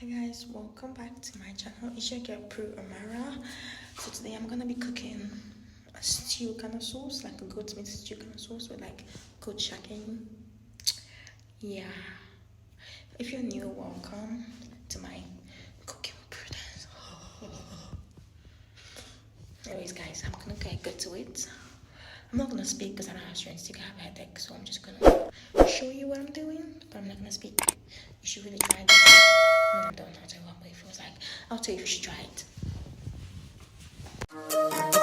Hi guys, welcome back to my channel. It's your girl Prudence Amara. So today I'm gonna be cooking a stew kind of sauce, like a goat meat stew kind of sauce with like goat shaking. Yeah. If you're new, welcome to my cooking with Prudence. Anyways, guys, I'm gonna get to it. I'm not gonna speak because I don't have strength to have a headache, so I'm just gonna show you what I'm doing, but I'm not gonna speak. You should really try this. When I'm done, I'll tell you what it feels like. I'll tell you if you should try it.